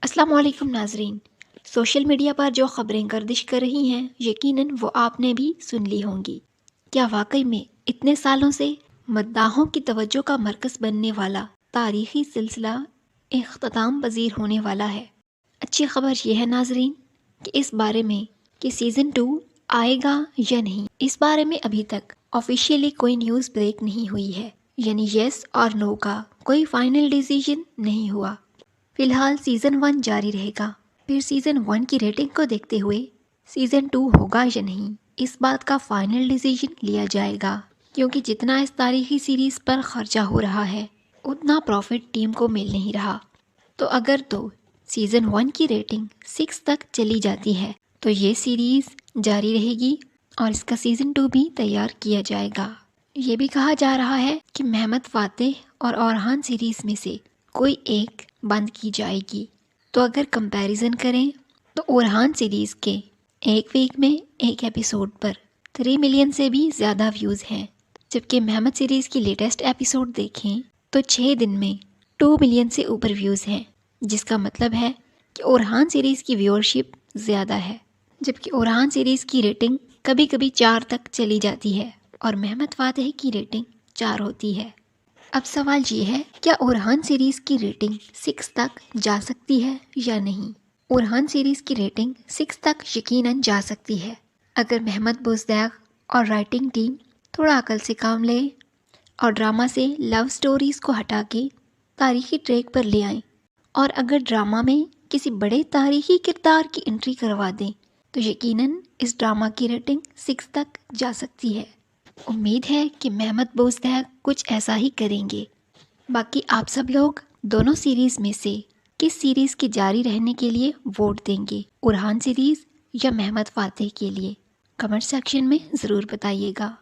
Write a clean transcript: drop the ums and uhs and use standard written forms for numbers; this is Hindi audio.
अस्सलाम वालेकुम नाजरीन। सोशल मीडिया पर जो खबरें गर्दिश कर रही हैं यकीनन वो आपने भी सुन ली होंगी। क्या वाकई में इतने सालों से मद्दाहों की तवज्जो का मरकज़ बनने वाला तारीखी सिलसिला इख्तिताम पजीर होने वाला है? अच्छी खबर यह है नाजरीन कि इस बारे में कि सीज़न 2 आएगा या नहीं, इस बारे में अभी तक ऑफिशियली कोई न्यूज़ ब्रेक नहीं हुई है, यानी येस और नो का कोई फाइनल डिसीजन नहीं हुआ। फिलहाल सीज़न 1 जारी रहेगा, फिर सीज़न 1 की रेटिंग को देखते हुए सीज़न 2 होगा या नहीं, इस बात का फाइनल डिसीजन लिया जाएगा। क्योंकि जितना इस तारीखी सीरीज़ पर खर्चा हो रहा है उतना प्रॉफिट टीम को मिल नहीं रहा। तो अगर सीज़न 1 की रेटिंग 6 तक चली जाती है तो ये सीरीज़ जारी रहेगी और इसका सीज़न 2 भी तैयार किया जाएगा। ये भी कहा जा रहा है कि मेहमत फातेह और औरहान सीरीज़ में से कोई एक बंद की जाएगी। तो अगर कंपैरिजन करें तो ओरहान सीरीज़ के एक वीक में एक एपिसोड पर 3 मिलियन से भी ज़्यादा व्यूज़ हैं, जबकि मेहमत सीरीज़ की लेटेस्ट एपिसोड देखें तो 6 दिन में 2 मिलियन से ऊपर व्यूज़ हैं, जिसका मतलब है कि ओरहान सीरीज़ की व्यूअरशिप ज़्यादा है, जबकि ओरहान सीरीज़ की रेटिंग कभी कभी 4 तक चली जाती है और मेहमत फातेह की रेटिंग 4 होती है। अब सवाल ये है, क्या ओरहान सीरीज़ की रेटिंग 6 तक जा सकती है या नहीं? ओरहान सीरीज़ की रेटिंग 6 तक यकीनन जा सकती है अगर मेहमत बुज़दाग और राइटिंग टीम थोड़ा अकल से काम ले और ड्रामा से लव स्टोरीज़ को हटा के तारीखी ट्रैक पर ले आएं, और अगर ड्रामा में किसी बड़े तारीखी किरदार की एंट्री करवा दें तो यकीनन इस ड्रामा की रेटिंग 6 तक जा सकती है। उम्मीद है कि मेहमत बुज़दाग कुछ ऐसा ही करेंगे। बाकी आप सब लोग दोनों सीरीज़ में से किस सीरीज़ के जारी रहने के लिए वोट देंगे, ओरहान सीरीज़ या मेहमत फातेह के लिए? कमेंट सेक्शन में ज़रूर बताइएगा।